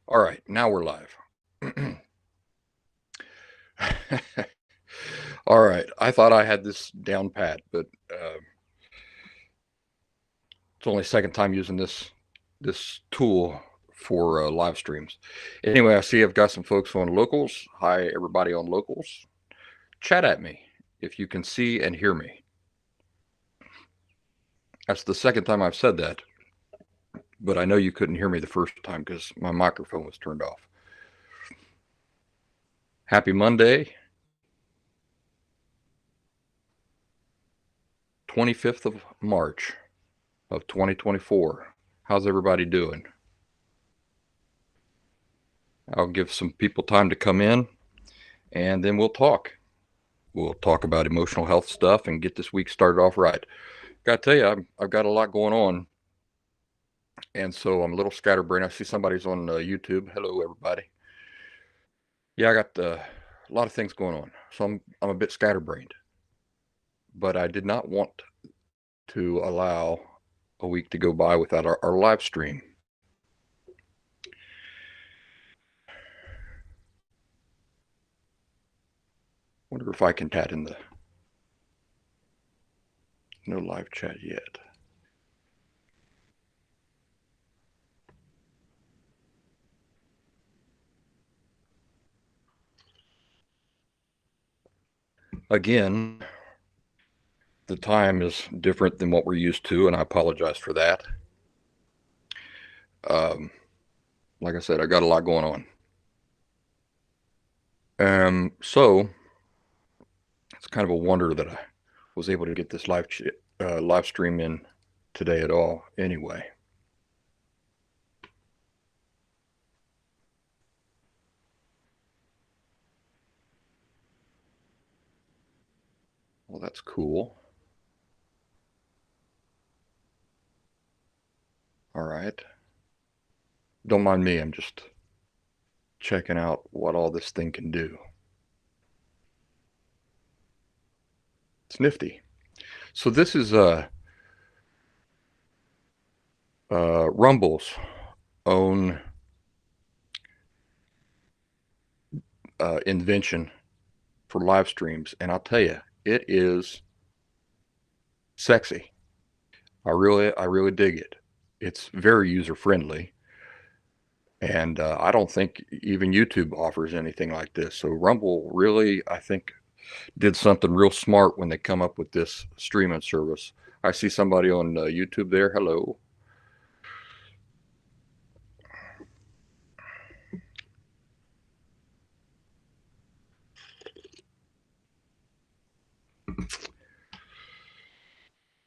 All right, now we're live. All right, I thought I had this down pat, but it's only second time using this tool for live streams. Anyway, I see I've got some folks on locals. Hi, everybody on locals. Chat at me if you can see and hear me. That's the second time I've said that, but I know you couldn't hear me the first time because my microphone was turned off. Happy Monday, 25th of March of 2024. How's everybody doing? I'll give some people time to come in and then we'll talk. We'll talk about emotional health stuff and get this week started off right. Got to tell you, I've got a lot going on, and so I'm a little scatterbrained. I see somebody's on YouTube. Hello, everybody. Yeah, I got a lot of things going on, so I'm a bit scatterbrained. But I did not want to allow a week to go by without our live stream. Wonder if I can chat in the no live chat yet. Again, the time is different than what we're used to, and I apologize for that. Like I said, I got a lot going on. So it's kind of a wonder that I was able to get this live stream in today at all. Anyway, well, that's cool. All right. Don't mind me. I'm just checking out what all this thing can do. It's nifty. So this is Rumble's own invention for live streams, and I'll tell you, it is sexy. I really dig it. It's very user friendly, and I don't think even YouTube offers anything like this. So Rumble really, I think, did something real smart when they come up with this streaming service. I see somebody on YouTube there. Hello.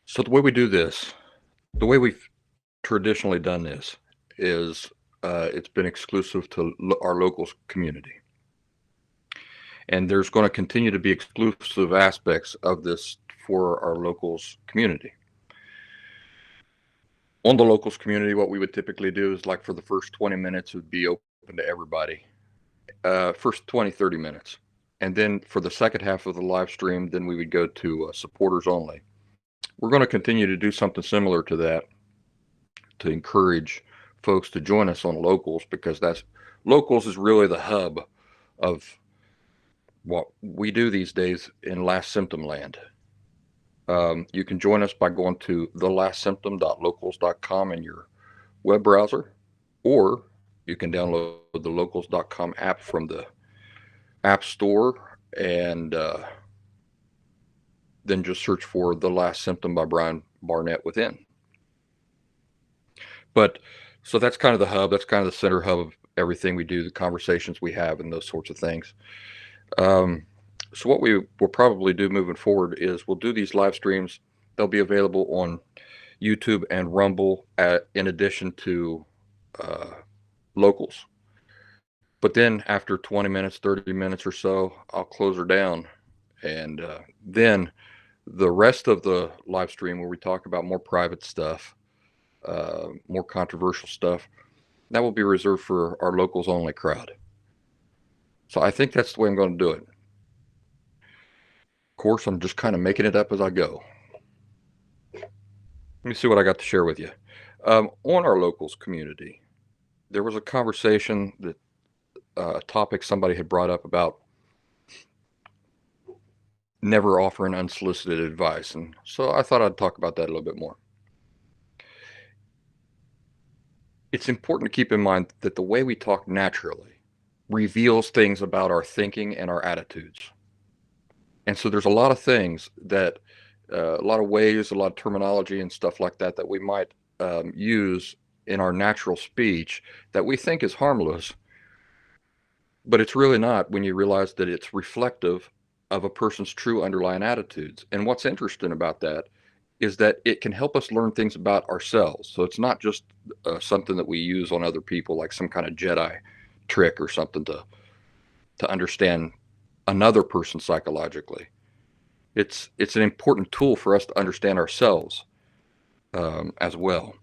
So the way we do this, the way we've traditionally done this is it's been exclusive to our locals community. And there's going to continue to be exclusive aspects of this for our locals community. On the locals community, what we would typically do is like for the first 20 minutes, it would be open to everybody. First 20, 30 minutes. And then for the second half of the live stream, then we would go to supporters only. We're going to continue to do something similar to that to encourage folks to join us on locals, because that's locals is really the hub of what we do these days in Last Symptom land. You can join us by going to thelastsymptom.locals.com in your web browser, or you can download the locals.com app from the App Store, and then just search for The Last Symptom by Brian Barnett within. But so that's kind of the hub. That's kind of the center hub of everything we do, the conversations we have, and those sorts of things. So what we will probably do moving forward is we'll do these live streams. They'll be available on YouTube and Rumble in addition to locals. But then after 20 minutes, 30 minutes or so, I'll close her down. And then the rest of the live stream where we talk about more private stuff, more controversial stuff, that will be reserved for our locals only crowd. So I think that's the way I'm going to do it. Of course, I'm just kind of making it up as I go. Let me see what I got to share with you. On our locals community, there was a conversation that a topic somebody had brought up about never offering unsolicited advice, and so I thought I'd talk about that a little bit more. It's important to keep in mind that the way we talk naturally reveals things about our thinking and our attitudes. And so there's a lot of things that, a lot of ways, a lot of terminology and stuff like that that we might use in our natural speech that we think is harmless, but it's really not when you realize that it's reflective of a person's true underlying attitudes. And what's interesting about that is that it can help us learn things about ourselves. So it's not just something that we use on other people, like some kind of Jedi trick or something to understand another person psychologically. It's an important tool for us to understand ourselves as well,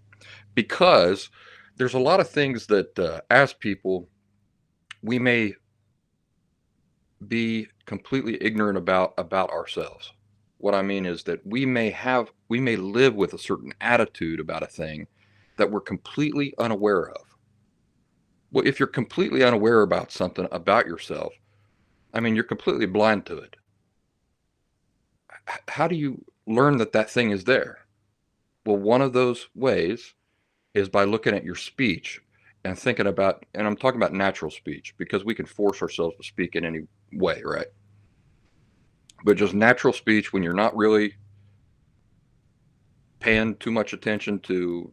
because there's a lot of things that as people we may be completely ignorant about ourselves. What I mean is that we may live with a certain attitude about a thing that we're completely unaware of. Well, if you're completely unaware about something about yourself, I mean, you're completely blind to it. How do you learn that that thing is there? Well, one of those ways is by looking at your speech and thinking about, and I'm talking about natural speech because we can force ourselves to speak in any way, right? But just natural speech when you're not really paying too much attention to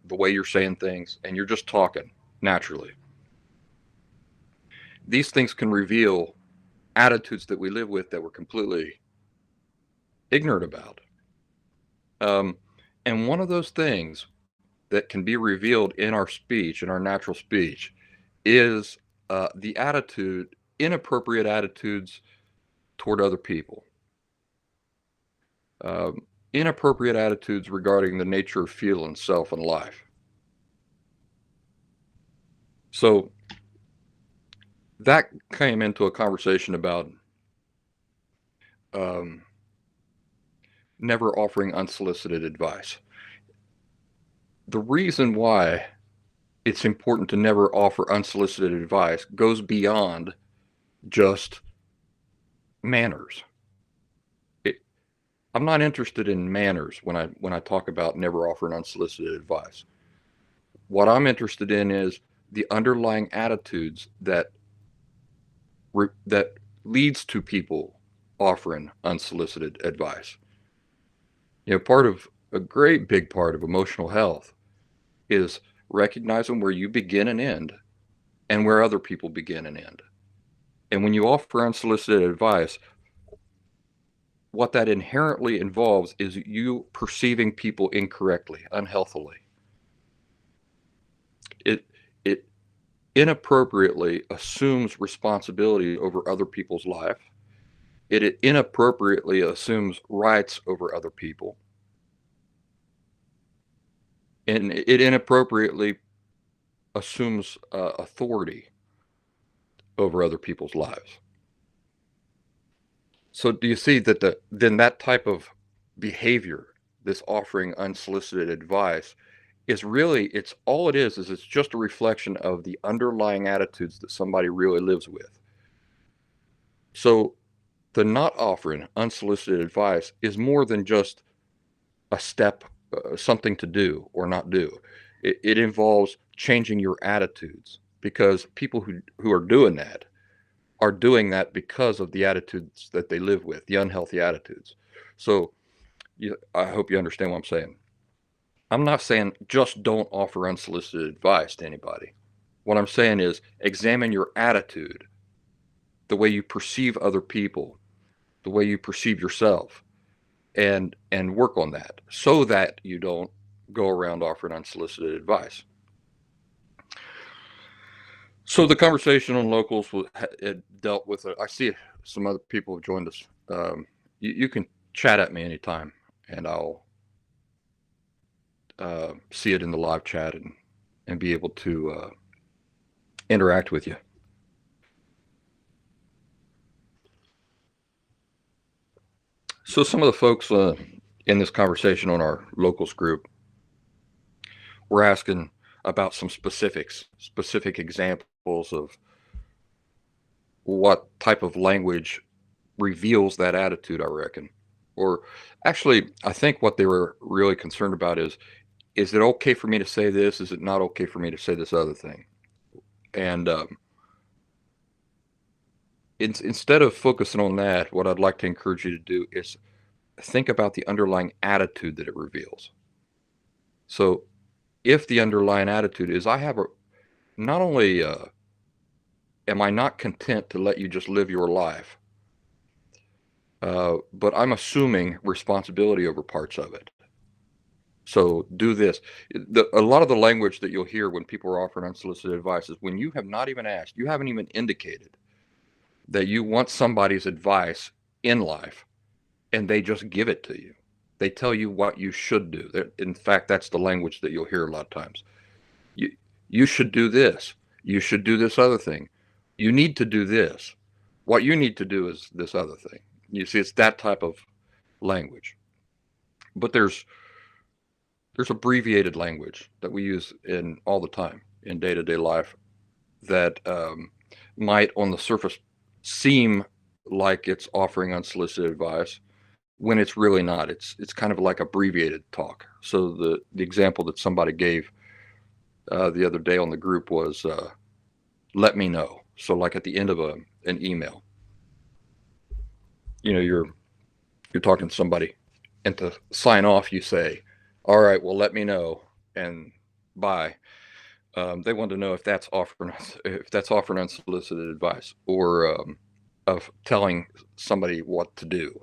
the way you're saying things and you're just talking naturally. These things can reveal attitudes that we live with that we're completely ignorant about. Um, and one of those things that can be revealed in our speech, in our natural speech, is the attitude, inappropriate attitudes toward other people. Um, Inappropriate attitudes regarding the nature of feeling, self, and life. So that came into a conversation about um, never offering unsolicited advice. The reason why it's important to never offer unsolicited advice goes beyond just manners. It, I'm not interested in manners when I talk about never offering unsolicited advice. What I'm interested in is the underlying attitudes that leads to people offering unsolicited advice. You know, part of a great big part of emotional health is recognizing where you begin and end and where other people begin and end. And when you offer unsolicited advice, what that inherently involves is you perceiving people incorrectly, unhealthily. It inappropriately assumes responsibility over other people's life. It inappropriately assumes rights over other people. And it inappropriately assumes authority over other people's lives. So do you see that then that type of behavior, this offering unsolicited advice, is really it's all it is it's just a reflection of the underlying attitudes that somebody really lives with. So the not offering unsolicited advice is more than just a step, something to do or not do. It involves changing your attitudes because people who are doing that because of the attitudes that they live with, the unhealthy attitudes. So I hope you understand what I'm saying. I'm not saying just don't offer unsolicited advice to anybody. What I'm saying is examine your attitude, the way you perceive other people, the way you perceive yourself, and work on that so that you don't go around offering unsolicited advice. So the conversation on locals it dealt with I see some other people have joined us. You can chat at me anytime, and I'll see it in the live chat and be able to interact with you. So some of the folks in this conversation on our locals group were asking, about some specific examples of what type of language reveals that attitude, I reckon. Or actually, I think what they were really concerned about is it okay for me to say this? Is it not okay for me to say this other thing? And instead of focusing on that, what I'd like to encourage you to do is think about the underlying attitude that it reveals. So if the underlying attitude is, not only am I not content to let you just live your life, but I'm assuming responsibility over parts of it. So do this. A lot of the language that you'll hear when people are offering unsolicited advice is when you have not even asked, you haven't even indicated that you want somebody's advice in life, and they just give it to you. They tell you what you should do. In fact, that's the language that you'll hear a lot of times. You should do this. You should do this other thing. You need to do this. What you need to do is this other thing. You see, it's that type of language. But there's abbreviated language that we use in all the time in day-to-day life that might on the surface seem like it's offering unsolicited advice when it's really not. It's kind of like abbreviated talk. So the example that somebody gave the other day on the group was let me know. So like at the end of an email, you're talking to somebody, and to sign off you say, all right, well, let me know, and bye. They want to know if that's offering unsolicited advice, or of telling somebody what to do.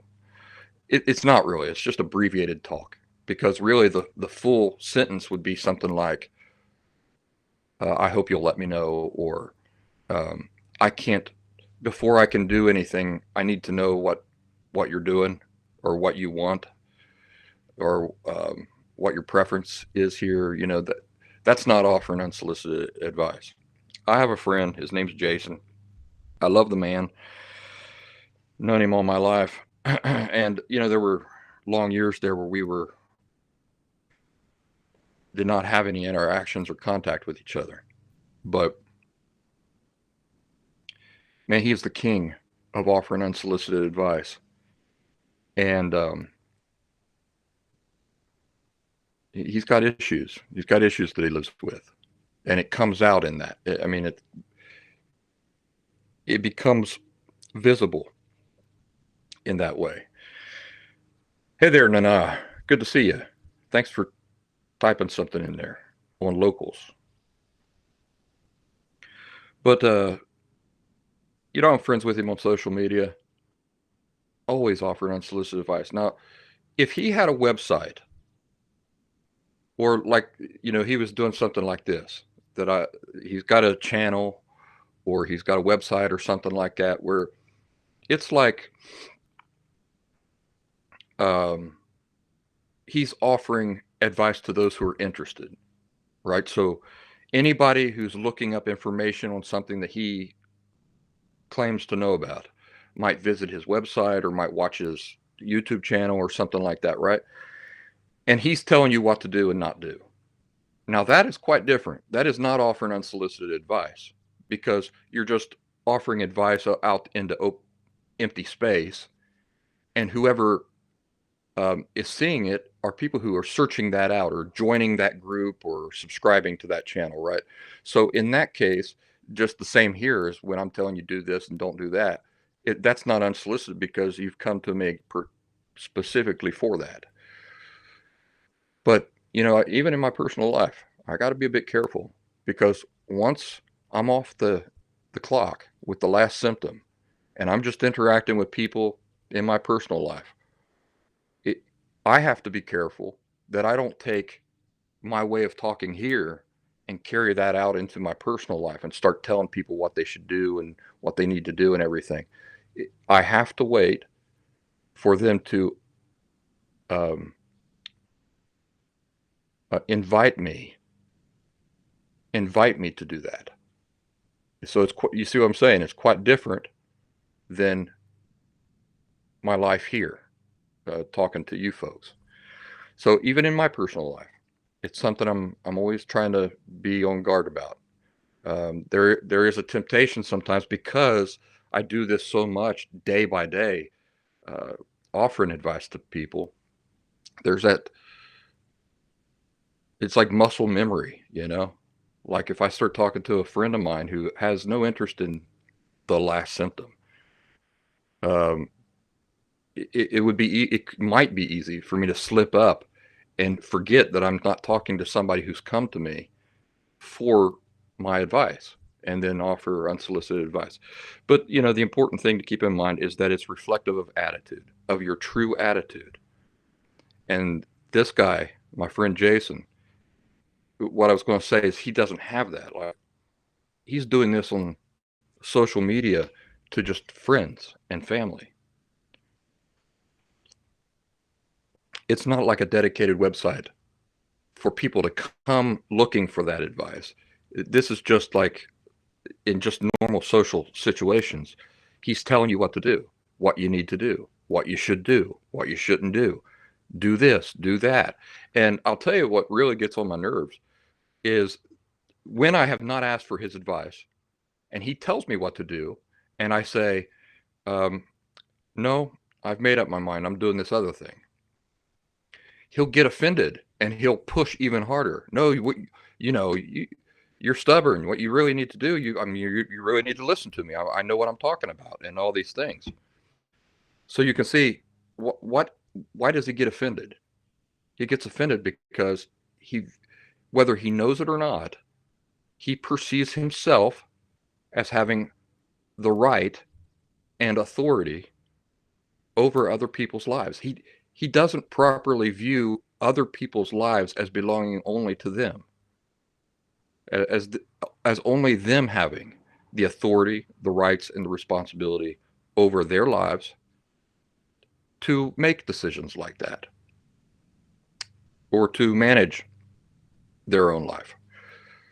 It's not really. It's just abbreviated talk, because really the full sentence would be something like, I hope you'll let me know, or I can't, before I can do anything, I need to know what you're doing, or what you want, or what your preference is here. That's not offering unsolicited advice. I have a friend, his name's Jason. I love the man. Known him all my life. And there were long years there where we did not have any interactions or contact with each other. But man, he is the king of offering unsolicited advice. And he's got issues. He's got issues that he lives with. And it comes out in that. It becomes visible in that way. Hey there, Nana. Good to see you. Thanks for typing something in there on locals. But, I'm friends with him on social media. Always offering unsolicited advice. Now, if he had a website, or like, he was doing something like this, he's got a channel, or he's got a website or something like that, where it's like he's offering advice to those who are interested, right? So anybody who's looking up information on something that he claims to know about might visit his website or might watch his YouTube channel or something like that, right? And he's telling you what to do and not do. Now that is quite different. That is not offering unsolicited advice, because you're just offering advice out into empty space, and whoever is seeing it are people who are searching that out, or joining that group, or subscribing to that channel, right? So in that case, just the same here as when I'm telling you do this and don't do that. That's not unsolicited, because you've come to me specifically for that. But even in my personal life, I got to be a bit careful, because once I'm off the clock with the last symptom, and I'm just interacting with people in my personal life, I have to be careful that I don't take my way of talking here and carry that out into my personal life and start telling people what they should do and what they need to do and everything. I have to wait for them to invite me to do that. So you see what I'm saying? It's quite different than my life here, talking to you folks. So even in my personal life, It's something I'm always trying to be on guard about. There is a temptation sometimes because I do this so much day by day, uh, offering advice to people. There's that. It's like muscle memory, you know. Like if I start talking to a friend of mine who has no interest in the last symptom, um, it would be it might be easy for me to slip up and forget that I'm not talking to somebody who's come to me for my advice and then offer unsolicited advice. But, you know, the important thing to keep in mind is that it's reflective of attitude, of your true attitude. And this guy, my friend Jason, what I was going to say is he doesn't have that. Like he's doing this on social media to just friends and family. It's not like a dedicated website for people to come looking for that advice. This is just like in just normal social situations. He's telling you what to do, what you need to do, what you should do, what you shouldn't do. Do this, do that. And I'll tell you what really gets on my nerves is when I have not asked for his advice and he tells me what to do, and I say, um, no, I've made up my mind. I'm doing this other thing. He'll get offended and he'll push even harder. No, you know, you're stubborn. What you really need to do, I mean, you really need to listen to me. I know what I'm talking about and all these things. So you can see why does he get offended? He gets offended because whether he knows it or not, he perceives himself as having the right and authority over other people's lives. He doesn't properly view other people's lives as belonging only to them, as as only them having the authority, the rights, and the responsibility over their lives to make decisions like that or to manage their own life.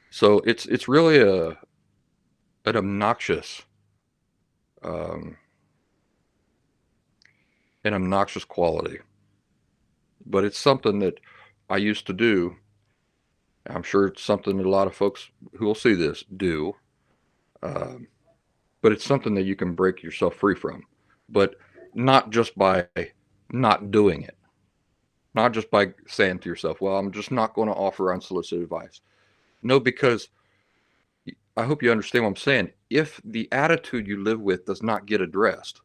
So it's really an obnoxious um, an obnoxious quality, but it's something that I used to do. I'm sure it's something that a lot of folks who will see this do, um, but it's something that you can break yourself free from, but not just by not doing it, not just by saying to yourself, well, I'm just not going to offer unsolicited advice. No, because I hope you understand what I'm saying. If the attitude you live with does not get addressed,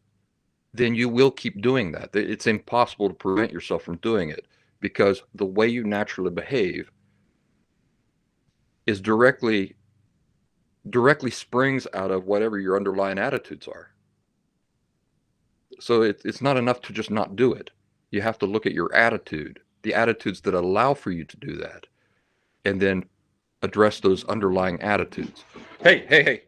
then you will keep doing that. It's impossible to prevent yourself from doing it because the way you naturally behave is directly springs out of whatever your underlying attitudes are. So it's not enough to just not do it. You have to look at your attitude, the attitudes that allow for you to do that, and then address those underlying attitudes. Hey, hey, hey.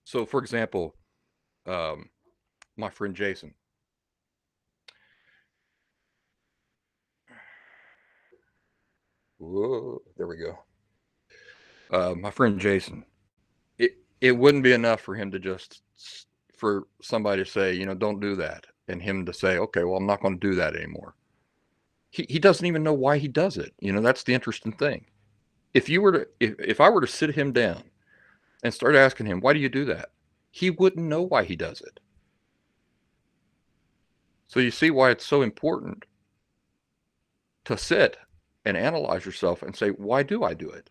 So, for example, um, my friend Jason. Whoa, there we go. My friend Jason. It wouldn't be enough for him to just for somebody to say, you know, don't do that, and him to say, okay, well, I'm not going to do that anymore. He doesn't even know why he does it. You know, that's the interesting thing. If I were to sit him down and start asking him, why do you do that? He wouldn't know why he does it. So you see why it's so important to sit and analyze yourself and say, why do I do it?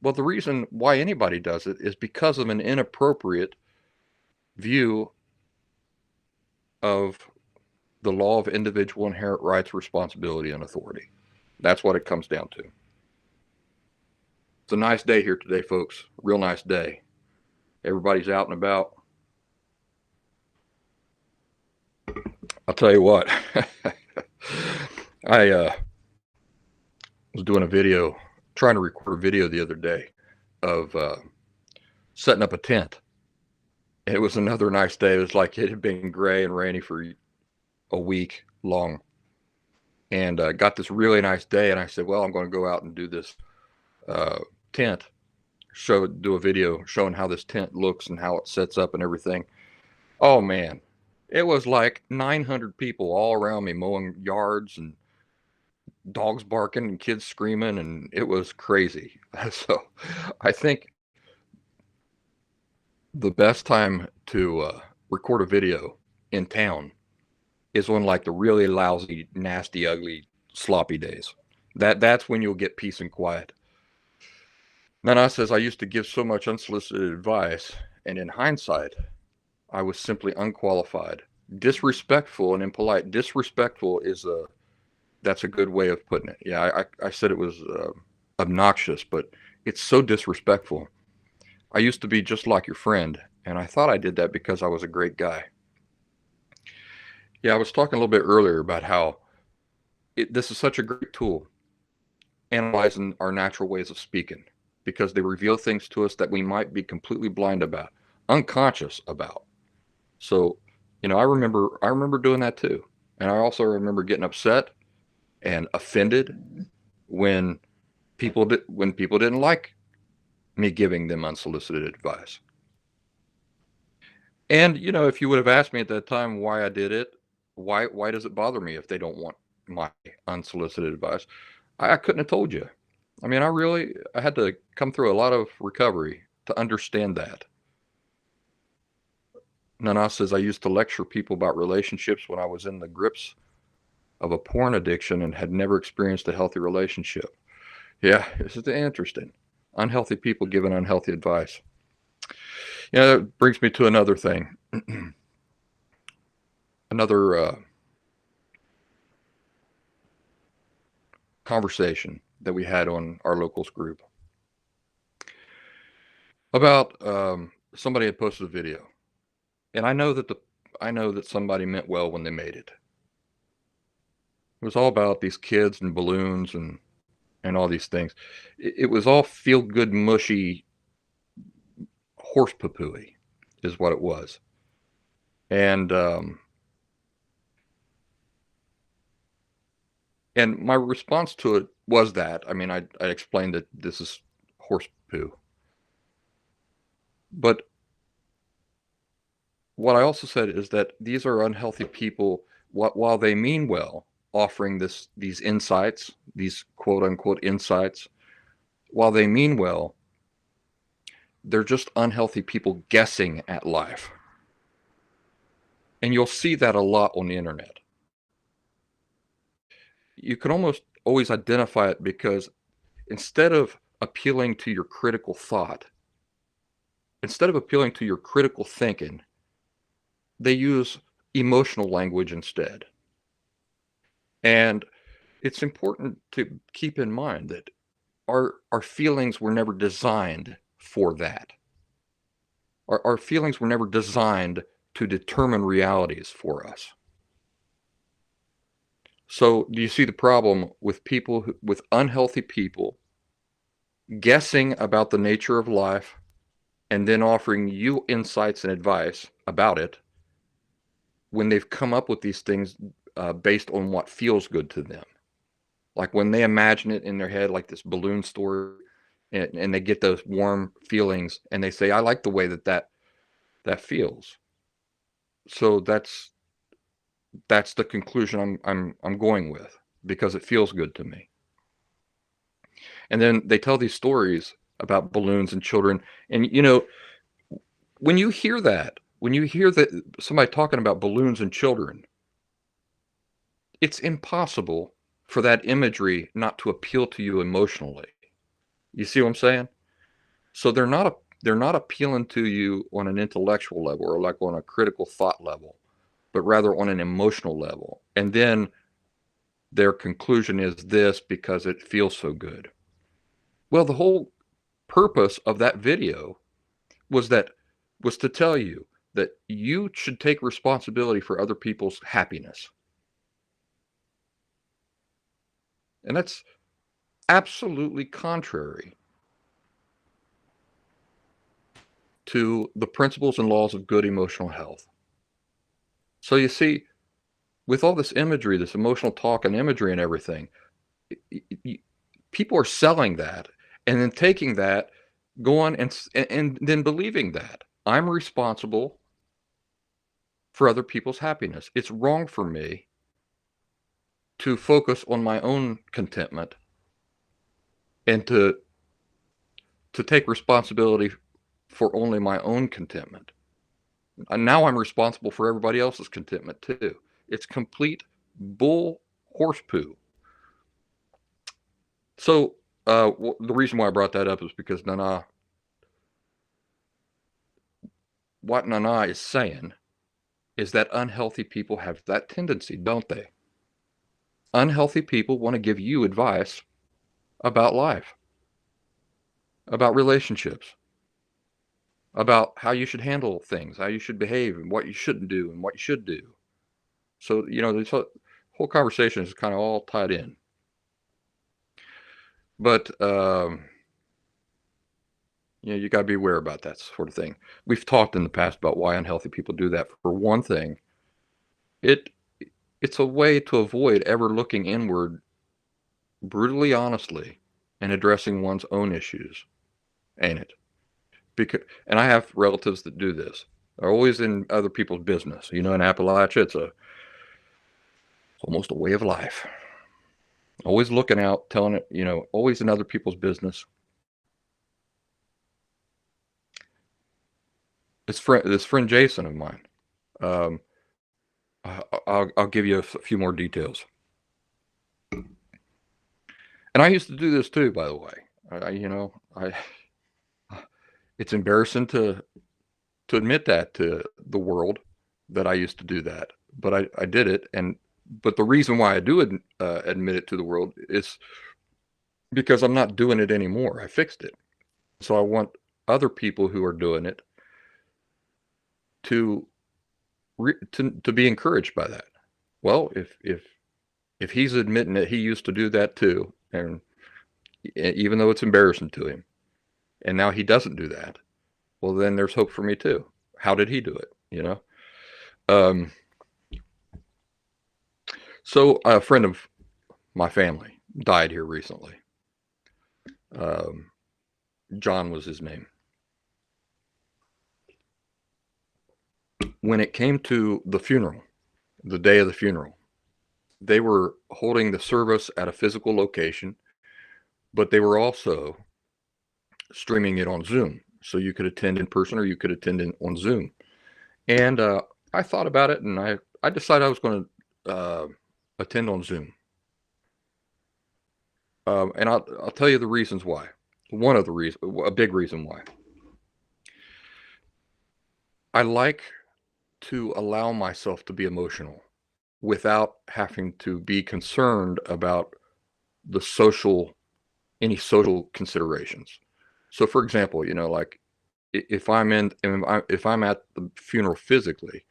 Well, the reason why anybody does it is because of an inappropriate view of the law of individual inherent rights, responsibility, and authority. That's what it comes down to. It's a nice day here today, folks. Real nice day. Everybody's out and about. I'll tell you what. I was doing a video, trying to record a video the other day of setting up a tent. And it was another nice day. It was like it had been gray and rainy for a week long. And got this really nice day. And I said, well, I'm going to go out and do this tent, do a video showing how this tent looks and how it sets up and everything. Oh, man. It was like 900 people all around me mowing yards and dogs barking and kids screaming, and it was crazy. So I think the best time to record a video in town is on like the really lousy, nasty, ugly, sloppy days. That's when you'll get peace and quiet. Nana says I used to give so much unsolicited advice, and in hindsight, I was simply unqualified, disrespectful, and impolite. Disrespectful is that's a good way of putting it. Yeah, I said it was obnoxious, but it's so disrespectful. I used to be just like your friend, and I thought I did that because I was a great guy. Yeah, I was talking a little bit earlier about how this is such a great tool, analyzing our natural ways of speaking, because they reveal things to us that we might be completely blind about, unconscious about. So, I remember doing that too. And I also remember getting upset and offended when people didn't like me giving them unsolicited advice. And if you would have asked me at that time why I did it, why does it bother me if they don't want my unsolicited advice? I couldn't have told you. I mean, I had to come through a lot of recovery to understand that. Nana says I used to lecture people about relationships when I was in the grips of a porn addiction and had never experienced a healthy relationship. Yeah, this is interesting. Unhealthy people giving unhealthy advice. That brings me to another thing. Another conversation that we had on our locals group about somebody had posted a video, and I know that somebody meant well when they made it. It was all about these kids and balloons and all these things. It was all feel good, mushy horse poo-pooey, is what it was. And my response to it was that, I mean, I explained that this is horse poo. But what I also said is that these are unhealthy people, while they mean well, offering these insights, these quote unquote insights, while they mean well, they're just unhealthy people guessing at life. And you'll see that a lot on the internet. You can almost always identify it because instead of appealing to your critical thought, instead of appealing to your critical thinking, they use emotional language instead. And it's important to keep in mind that our feelings were never designed for that. Our feelings were never designed to determine realities for us. So do you see the problem with with unhealthy people guessing about the nature of life and then offering you insights and advice about it when they've come up with these things based on what feels good to them? Like when they imagine it in their head, like this balloon story, and they get those warm feelings, and they say, "I like the way that feels." So that's the conclusion I'm going with because it feels good to me. And then they tell these stories about balloons and children, and when you hear that somebody talking about balloons and children, it's impossible for that imagery not to appeal to you emotionally. You see what I'm saying? So they're not appealing to you on an intellectual level or like on a critical thought level, but rather on an emotional level. And then their conclusion is this because it feels so good. Well, the whole purpose of that video was to tell you that you should take responsibility for other people's happiness. And that's absolutely contrary to the principles and laws of good emotional health. So you see, with all this imagery, this emotional talk and imagery and everything, people are selling that and then taking that, going and then believing that I'm responsible for other people's happiness. It's wrong for me to focus on my own contentment and to take responsibility for only my own contentment. And now I'm responsible for everybody else's contentment too. It's complete bull horse poo. So the reason why I brought that up is because what Nana is saying is that unhealthy people have that tendency, don't they? Unhealthy people want to give you advice about life, about relationships, about how you should handle things, how you should behave, and what you shouldn't do, and what you should do. So, this whole conversation is kind of all tied in. But, you got to be aware about that sort of thing. We've talked in the past about why unhealthy people do that. For one thing, it's a way to avoid ever looking inward brutally honestly and addressing one's own issues, ain't it? And I have relatives that do this. They're always in other people's business. In Appalachia, it's almost a way of life. Always looking out, telling it, always in other people's business. This friend Jason of mine, I'll give you a few more details. And I used to do this too, by the way. It's embarrassing to admit that to the world that I used to do that, but I did it. But the reason why I do admit it to the world is because I'm not doing it anymore. I fixed it. So I want other people who are doing it to be encouraged by that. Well, if he's admitting that he used to do that too, and even though it's embarrassing to him, and now he doesn't do that, well, then there's hope for me too. How did he do it? So a friend of my family died here recently. John was his name. When it came to the funeral, the day of the funeral, they were holding the service at a physical location, but they were also streaming it on Zoom. So you could attend in person or you could attend on Zoom. And I thought about it, and I decided I was going to attend on Zoom. And I'll tell you the reasons why. One of the reasons, a big reason why. I like to allow myself to be emotional without having to be concerned about any social considerations. So, for example, like if I'm at the funeral physically,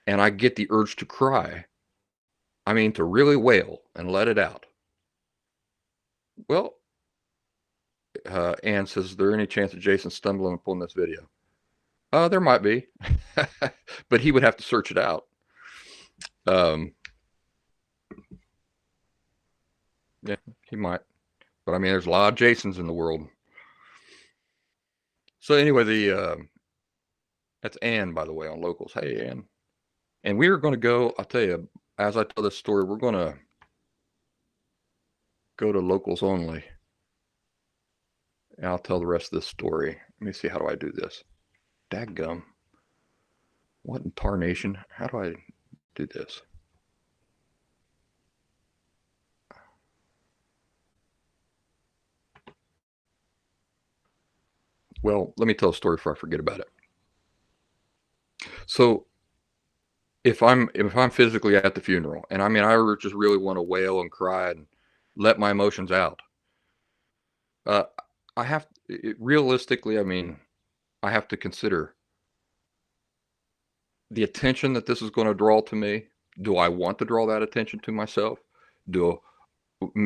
and I get the urge to cry, I mean to really wail and let it out. Well, Ann says, "Is there any chance of Jason stumbling upon this video?" There might be, but he would have to search it out. Yeah, he might. But I mean, there's a lot of Jasons in the world. So anyway, that's Ann, by the way, on Locals. Hey, Ann. And we are going to go, I'll tell you, as I tell this story, we're going to go to Locals only. And I'll tell the rest of this story. Let me see, how do I do this? Dadgum. What in tarnation? How do I do this? Well, let me tell a story before I forget about it. So if I'm physically at the funeral, and I mean, I just really want to wail and cry and let my emotions out, realistically, I mean, I have to consider the attention that this is going to draw to me. Do I want to draw that attention to myself?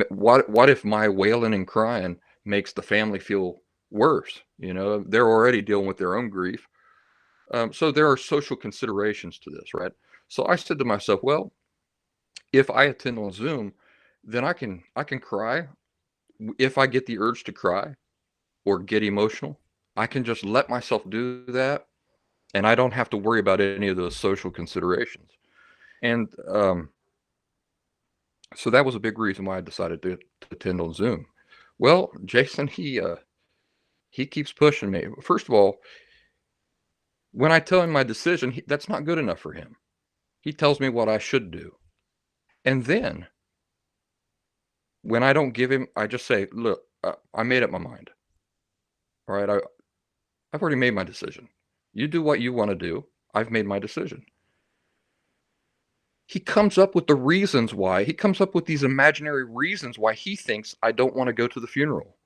What if my wailing and crying makes the family feel worse? They're already dealing with their own grief. So there are social considerations to this, right? So I said to myself, well, if I attend on Zoom, then I can cry. If I get the urge to cry or get emotional, I can just let myself do that, and I don't have to worry about any of those social considerations. And So that was a big reason why I decided to attend on Zoom. Well, Jason, he keeps pushing me. First of all, when I tell him my decision, that's not good enough for him. He tells me what I should do. And then when I don't give him, I just say, look, I made up my mind. All right. I've already made my decision. You do what you want to do. I've made my decision. He comes up with the reasons why. He comes up with these imaginary reasons why he thinks I don't want to go to the funeral,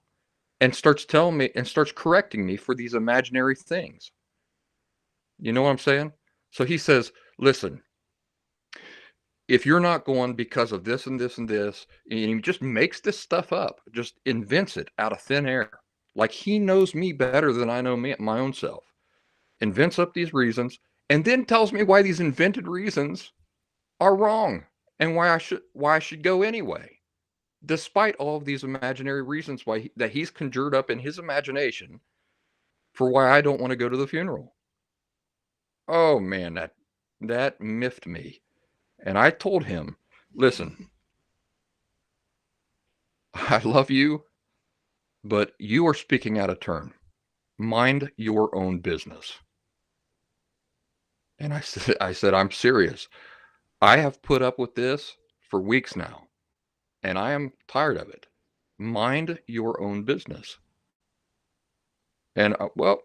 and starts telling me and starts correcting me for these imaginary things. You know what I'm saying? So he says, listen, if you're not going because of this and this and this, and he just makes this stuff up, just invents it out of thin air. Like he knows me better than I know me, my own self. Invents up these reasons and then tells me why these invented reasons are wrong and why I should go anyway, despite all of these imaginary reasons that he's conjured up in his imagination for why I don't want to go to the funeral. Oh man, that miffed me. And I told him, listen, I love you, but you are speaking out of turn. Mind your own business. And I said, I'm serious. I have put up with this for weeks now, and I am tired of it. Mind your own business. And well,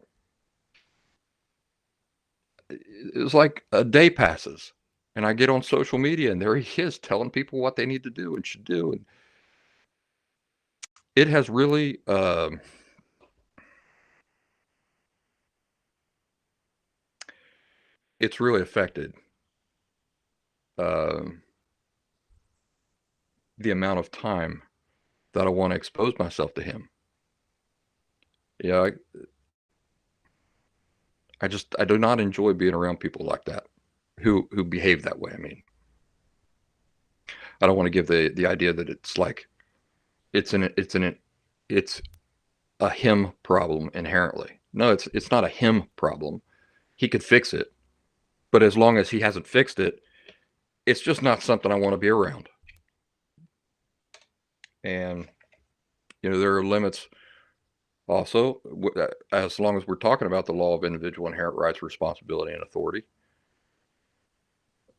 it was like a day passes, and I get on social media, and there he is telling people what they need to do and should do. And it has really, it's really affected um, the amount of time that I want to expose myself to him. Yeah, I do not enjoy being around people like that who behave that way. I mean, I don't want to give the idea that it's like it's a him problem inherently. No, it's not a him problem. He could fix it, but as long as he hasn't fixed it, it's just not something I want to be around. And there are limits also, as long as we're talking about the law of individual inherent rights, responsibility, and authority.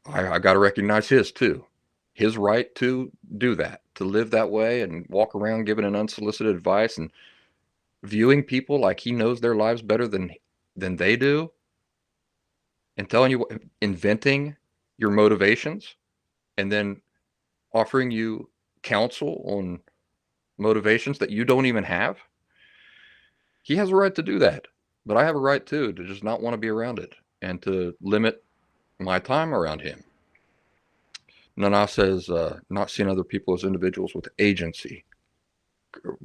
I got to recognize his too. His right to do that, to live that way and walk around giving an unsolicited advice and viewing people like he knows their lives better than they do, and telling you, inventing your motivations, and then offering you counsel on motivations that you don't even have. He has a right to do that, but I have a right too to just not want to be around it and to limit my time around him. Nana says, not seeing other people as individuals with agency.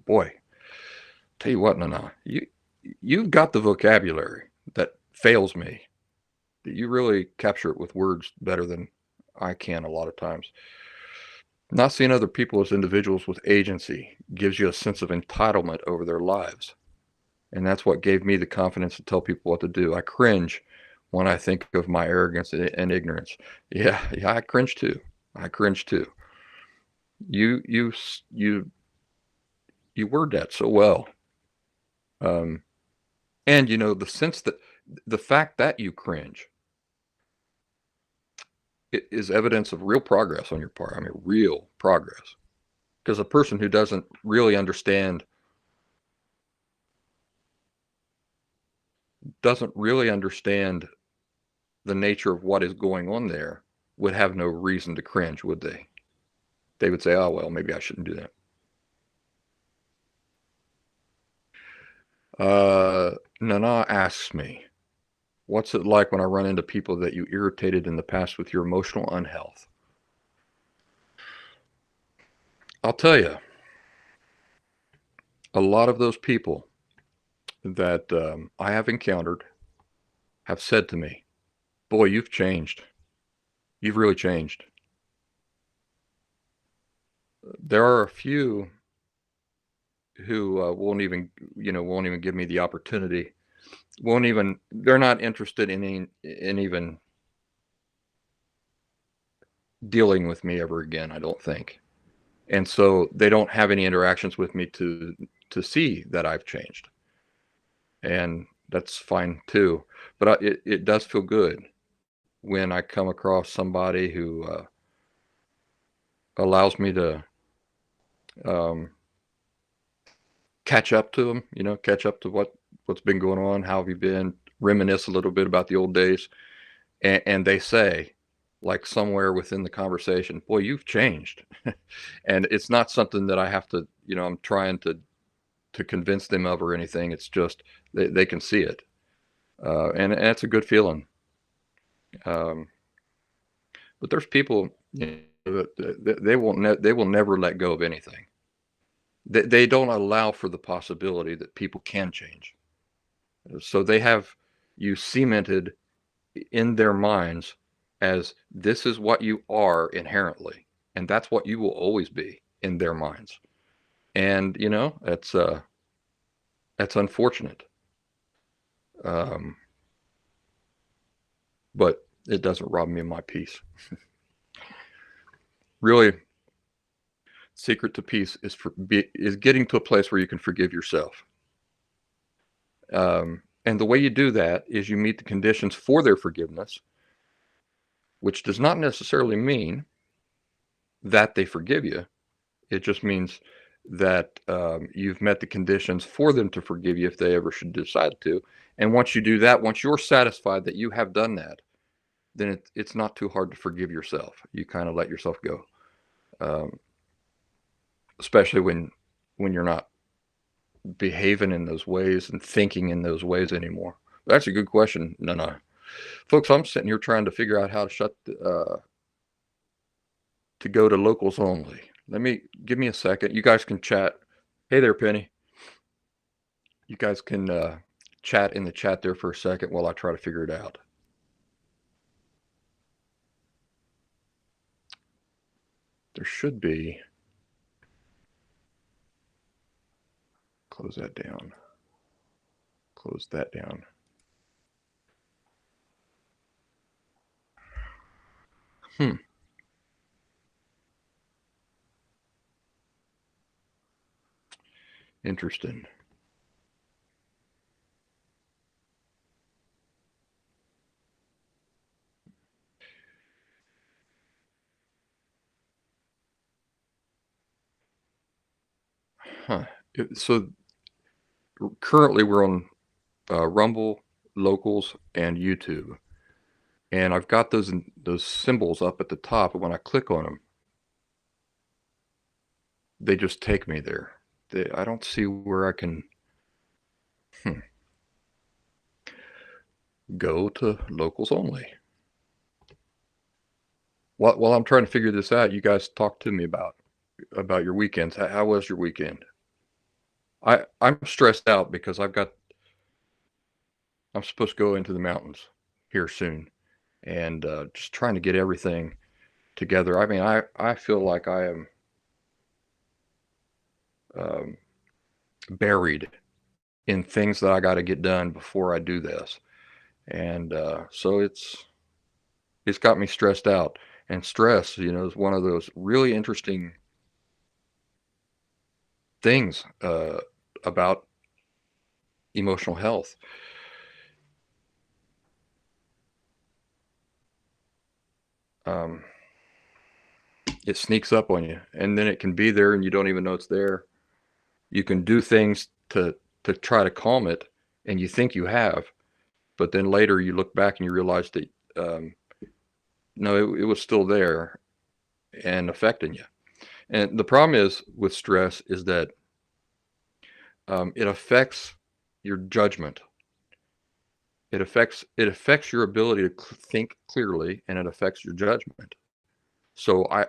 Boy, tell you what, Nana, you've got the vocabulary that fails me. You really capture it with words better than I can a lot of times. Not seeing other people as individuals with agency gives you a sense of entitlement over their lives. And that's what gave me the confidence to tell people what to do. I cringe when I think of my arrogance and ignorance. Yeah, I cringe too. I cringe too. You word that so well. And the sense that the fact that you cringe, it is evidence of real progress on your part. I mean, real progress. Because a person who doesn't really understand the nature of what is going on there would have no reason to cringe, would they? They would say, oh, well, maybe I shouldn't do that. Nana asks me, what's it like when I run into people that you irritated in the past with your emotional unhealth? I'll tell you, a lot of those people that I have encountered have said to me, boy, you've changed. You've really changed. There are a few who won't even give me the opportunity. They're not interested in even dealing with me ever again, I don't think. And so they don't have any interactions with me to see that I've changed. And that's fine too. But it does feel good when I come across somebody who allows me to um, catch up to them, catch up to what's been going on, how have you been, reminisce a little bit about the old days, and they say, like somewhere within the conversation, "Boy, you've changed," and it's not something that I have to, I'm trying to convince them of or anything. It's just they can see it, and it's a good feeling. Um, but there's people that they will never let go of anything. They don't allow for the possibility that people can change. So they have you cemented in their minds as this is what you are inherently, and that's what you will always be in their minds. And that's unfortunate, um, but it doesn't rob me of my peace. Really, secret to peace is getting to a place where you can forgive yourself. And the way you do that is you meet the conditions for their forgiveness, which does not necessarily mean that they forgive you. It just means that you've met the conditions for them to forgive you if they ever should decide to. And once you do that, once you're satisfied that you have done that, then it's not too hard to forgive yourself. You kind of let yourself go, um, especially when you're not behaving in those ways and thinking in those ways anymore. That's a good question. No, folks, I'm sitting here trying to figure out how to go to locals only. Give me a second. You guys can chat. Hey there, Penny. You guys can chat in the chat there for a second while I try to figure it out. There should be. Close that down. Close that down. Interesting. Huh. So currently we're on Rumble, Locals, and YouTube, and I've got those symbols up at the top, and when I click on them, they just take me there. I don't see where I can go to Locals only. While I'm trying to figure this out, you guys talk to me about your weekends. How was your weekend? I'm stressed out because I'm supposed to go into the mountains here soon, and just trying to get everything together. I mean, I feel like I am um, buried in things that I got to get done before I do this, and so it's got me stressed out. And stress, is one of those really interesting things about emotional health. Um, it sneaks up on you, and then it can be there, and you don't even know it's there. You can do things to try to calm it, and you think you have, but then later you look back and you realize that no, it was still there and affecting you. And the problem is with stress is that it affects your judgment. It affects your ability to think clearly, and it affects your judgment. So I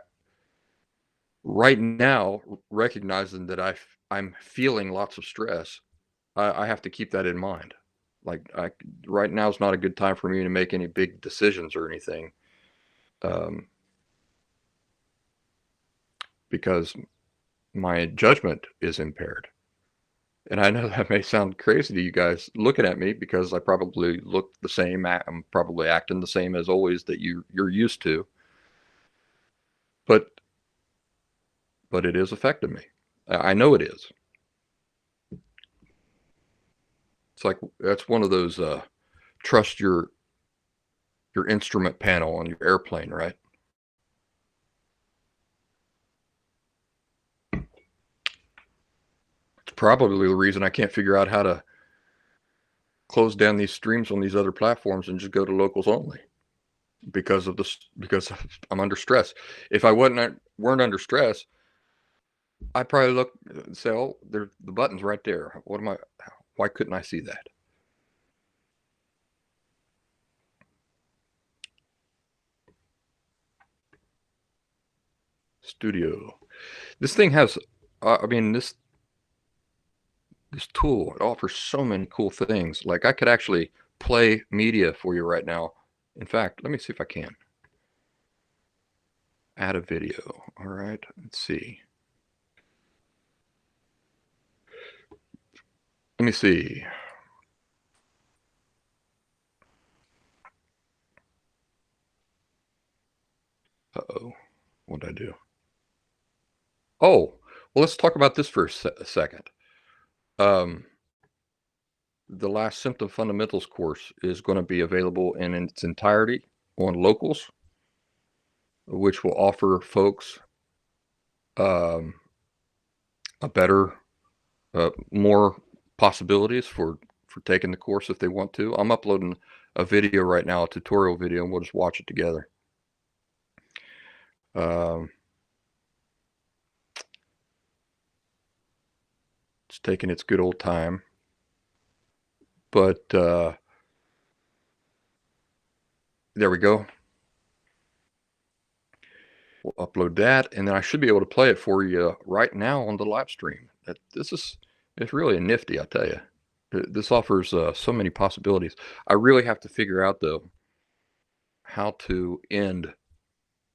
right now, recognizing that I'm feeling lots of stress, I have to keep that in mind. Like right now is not a good time for me to make any big decisions or anything, um, because my judgment is impaired. And I know that may sound crazy to you guys looking at me because I probably look the same. I'm probably acting the same as always that you're used to. but it is affecting me. I know it is. It's like that's one of those trust your instrument panel on your airplane, right? It's probably the reason I can't figure out how to close down these streams on these other platforms and just go to locals only because of this, because I'm under stress. If I weren't under stress, I'd probably look and say, oh, the button's right there. Why couldn't I see that? Studio. This thing has, I mean, this tool, it offers so many cool things. Like I could actually play media for you right now. In fact, let me see if I can. Add a video. All right, let's see. Let me see. Uh-oh, what did I do? Oh, well, let's talk about this for a second. The last symptom fundamentals course is going to be available in its entirety on locals, which will offer folks a better, more possibilities for taking the course if they want to. I'm uploading a video right now, a tutorial video, and we'll just watch it together. It's taking its good old time, but there we go. We'll upload that, and then I should be able to play it for you right now on the live stream. It's really nifty, I tell you. This offers so many possibilities. I really have to figure out, though, how to end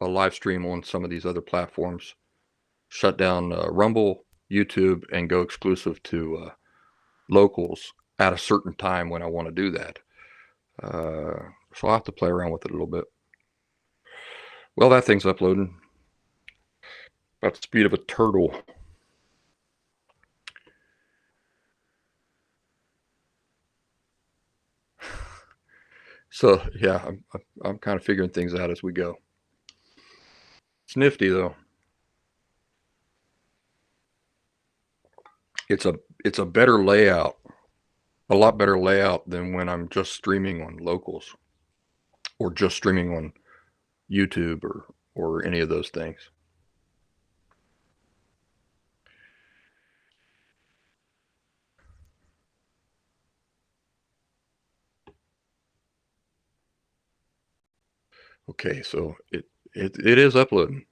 a live stream on some of these other platforms, shut down Rumble, YouTube, and go exclusive to locals at a certain time when I want to do that. So I'll have to play around with it a little bit. Well, that thing's uploading about the speed of a turtle. So yeah, I'm kind of figuring things out as we go. It's nifty though. It's a better layout, a lot better layout than when I'm just streaming on locals or just streaming on YouTube or any of those things. Okay, so it is uploading,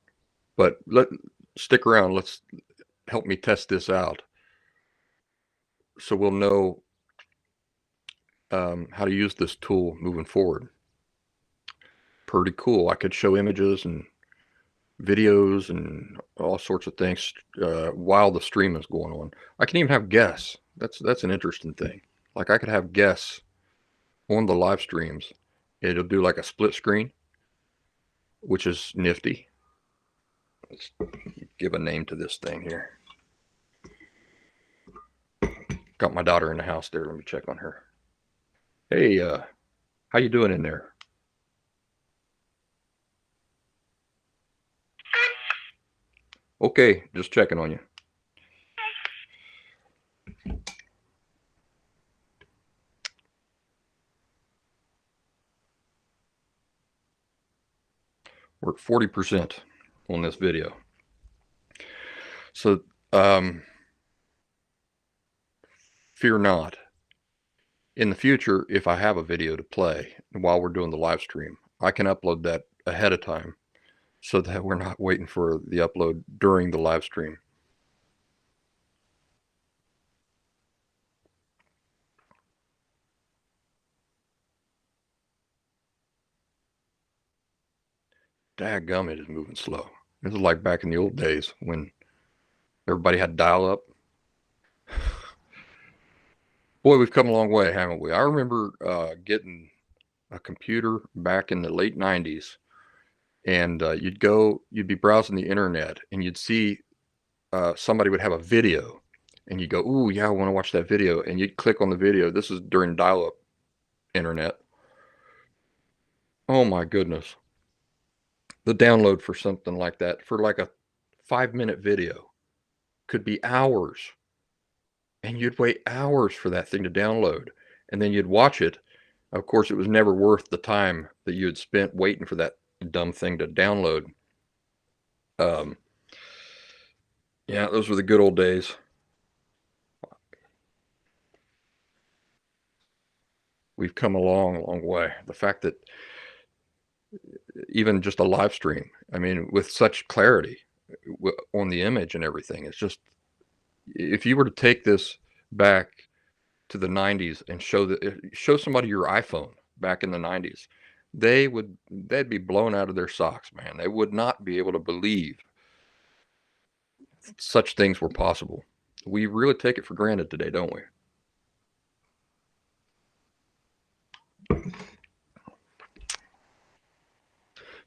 but stick around. Let's help me test this out, so we'll know how to use this tool moving forward. Pretty cool. I could show images and videos and all sorts of things while the stream is going on. I can even have guests. That's an interesting thing. Like I could have guests on the live streams. It'll do like a split screen, which is nifty. Let's give a name to this thing here. Got my daughter in the house there. Let me check on her. Hey, how you doing in there? Okay, just checking on you. We're at 40% on this video. So fear not. In the future, if I have a video to play while we're doing the live stream, I can upload that ahead of time so that we're not waiting for the upload during the live stream. Daggum, it is moving slow. This is like back in the old days when everybody had dial-up. Boy, we've come a long way, haven't we? I remember getting a computer back in the late 90s, and you'd be browsing the internet, and you'd see somebody would have a video, and you go, "Ooh, yeah, I want to watch that video," and you'd click on the video. This is during dial-up internet. Oh my goodness, the download for something like that, for like a 5-minute video, could be hours, and you'd wait hours for that thing to download, and then you'd watch it. Of course, it was never worth the time that you had spent waiting for that dumb thing to download. Um, yeah, those were the good old days. We've come a long, long way. The fact that even just a live stream, I mean, with such clarity on the image and everything, it's just, if you were to take this back to the 90s and show somebody your iPhone back in the 90s, they'd be blown out of their socks, man. They would not be able to believe such things were possible. We really take it for granted today, don't we?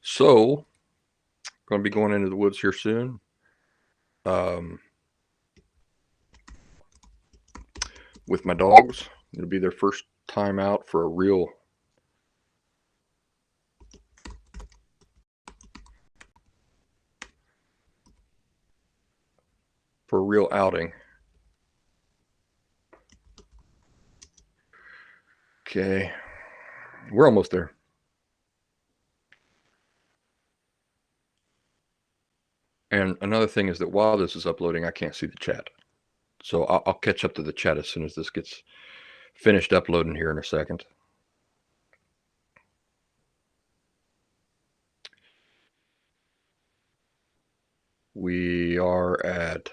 So, going to be going into the woods here soon. With my dogs. It'll be their first time out for a real outing. Okay, we're almost there. And another thing is that while this is uploading, I can't see the chat. So I'll catch up to the chat as soon as this gets finished uploading here in a second. We are at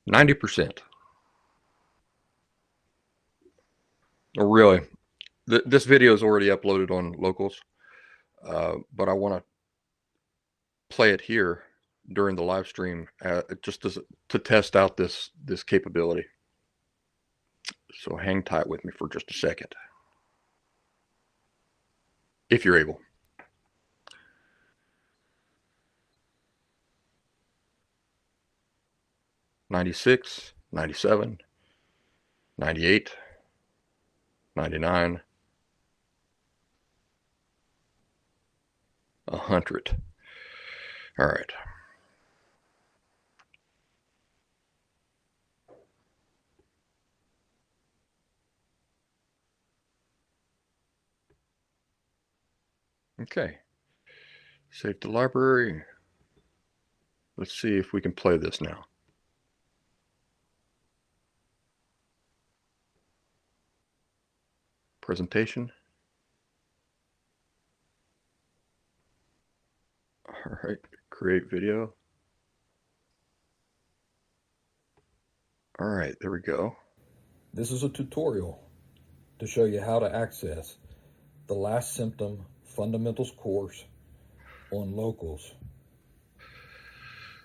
90%. Oh, really? This video is already uploaded on Locals, but I want to play it here during the live stream, just to test out this capability. So hang tight with me for just a second, if you're able. "96, 97, 98, 99, 100. All right. Okay. Save to library. Let's see if we can play this now. Presentation. All right, create video. All right, there we go. This is a tutorial to show you how to access the Last Symptom Fundamentals course on Locals.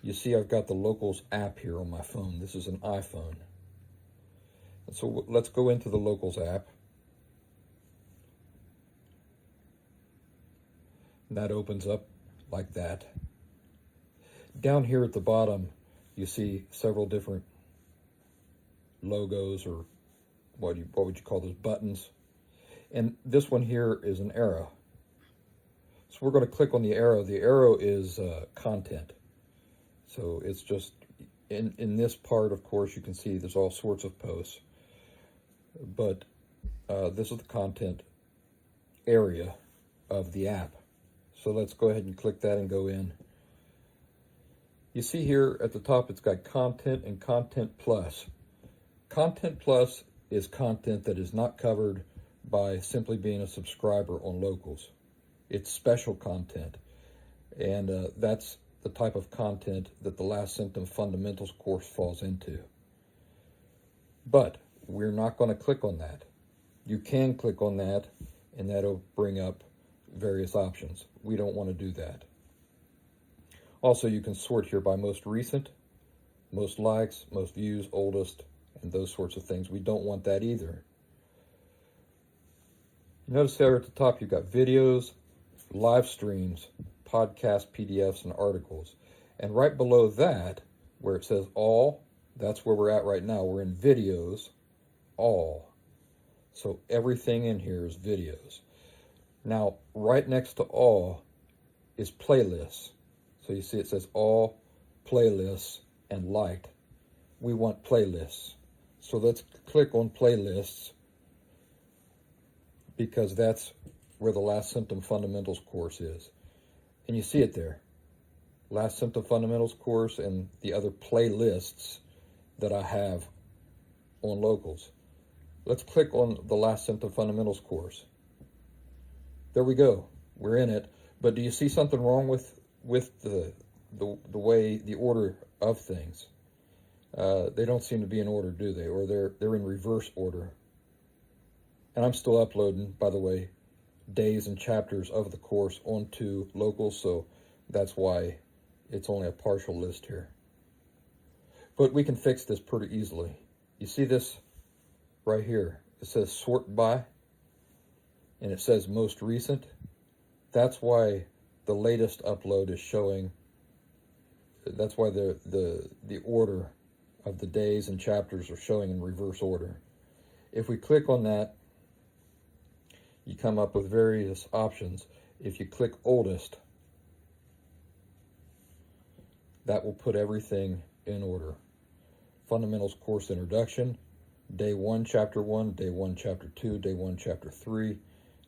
You see I've got the Locals app here on my phone. This is an iPhone. And so let's go into the Locals app. And that opens up like that. Down here at the bottom, you see several different logos, or what would you call those, buttons. And this one here is an arrow. So we're going to click on the arrow. The arrow is content. So it's just, in this part, of course, you can see there's all sorts of posts. But this is the content area of the app. So let's go ahead and click that and go in. You see here at the top, it's got content and content plus. Content plus is content that is not covered by simply being a subscriber on Locals. It's special content, and that's the type of content that the Last Symptom Fundamentals course falls into. But we're not going to click on that. You can click on that, and that'll bring up various options. We don't want to do that. Also, you can sort here by most recent, most likes, most views, oldest, and those sorts of things. We don't want that either. Notice there at the top you've got videos, live streams, podcasts, PDFs, and articles. And right below that, where it says all, that's where we're at right now. We're in videos, all. So everything in here is videos. Now, right next to all is playlists. So you see it says all, playlists, and light. We want playlists. So let's click on playlists, because that's where the Last Symptom Fundamentals course is. And you see it there. Last Symptom Fundamentals course and the other playlists that I have on Locals. Let's click on the Last Symptom Fundamentals course. There we go. We're in it. But do you see something wrong with the way, the order of things? They don't seem to be in order, do they? Or they're in reverse order. And I'm still uploading, by the way, days and chapters of the course onto Locals, so that's why it's only a partial list here. But we can fix this pretty easily. You see this right here? It says sort by, and it says most recent. That's why the latest upload is showing. That's why the order of the days and chapters are showing in reverse order. If we click on that, you come up with various options. If you click oldest, that will put everything in order. Fundamentals Course Introduction, Day 1, Chapter 1, Day 1, Chapter 2, Day 1, Chapter 3,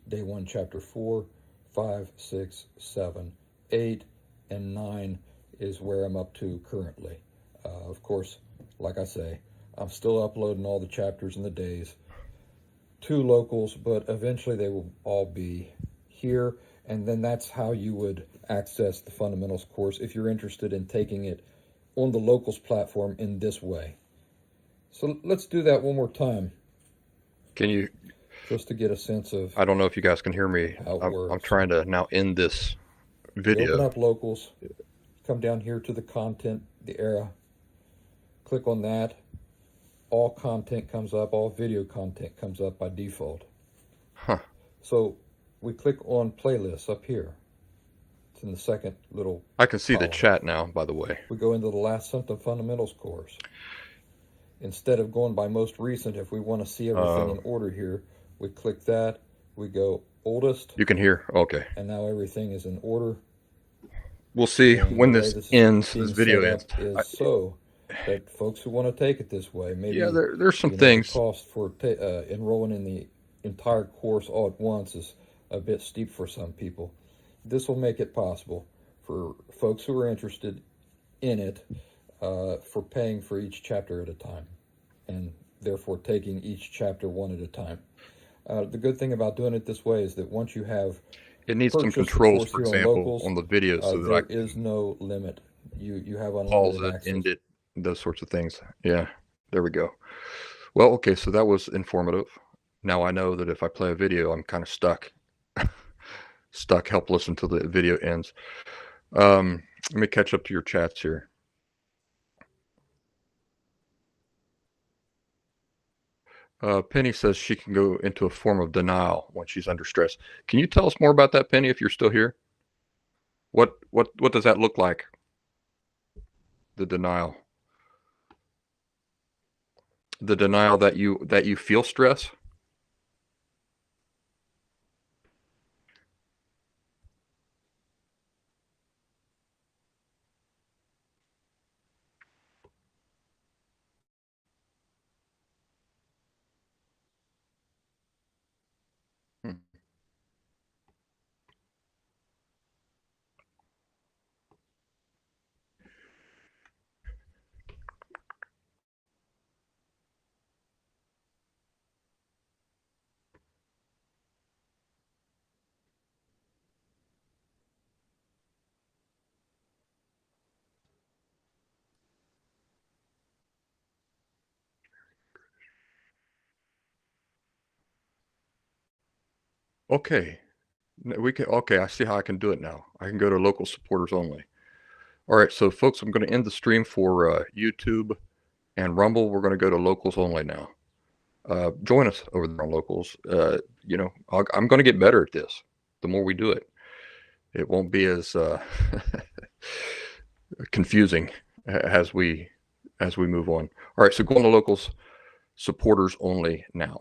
Day 1, Chapter 4, 5, 6, 7, 8, and 9 is where I'm up to currently. Of course, like I say, I'm still uploading all the chapters and the days to Locals, but eventually they will all be here, and then that's how you would access the Fundamentals course if you're interested in taking it on the Locals platform in this way. So let's do that one more time. Can you? Just to get a sense of. I don't know if you guys can hear me. How it works. I'm trying to now end this video. You open up Locals, come down here to the content, the era, click on that. All content comes up, all video content comes up by default. Huh. So we click on playlists up here. It's in the second little I can see column. the chat now, by the way. We go into the Last Symptom Fundamentals course. Instead of going by most recent, if we want to see everything in order here, we click that, we go oldest. You can hear? Okay. And now everything is in order. We'll see when this ends, this video ends. Is so that folks who want to take it this way, maybe there's some things. The cost for enrolling in the entire course all at once is a bit steep for some people. This will make it possible for folks who are interested in it, for paying for each chapter at a time, and therefore taking each chapter one at a time. The good thing about doing it this way is that once you have it needs some controls, for example, on the videos, so that there is no limit. You have unlimited pause it, access. end it, those sorts of things. Yeah, there we go. Well, okay, so that was informative. Now I know that if I play a video, I'm kind of stuck, helpless until the video ends. Let me catch up to your chats here. Penny says she can go into a form of denial when she's under stress. Can you tell us more about that, Penny, if you're still here? What does that look like? The denial. The denial that you feel stress? Okay. Okay, I see how I can do it now. I can go to local supporters only. All right, so folks, I'm going to end the stream for YouTube and Rumble. We're going to go to locals only now. Join us over there on locals. I'm going to get better at this the more we do it. it won't be as confusing as we move on. All right, so go on to locals, supporters only now.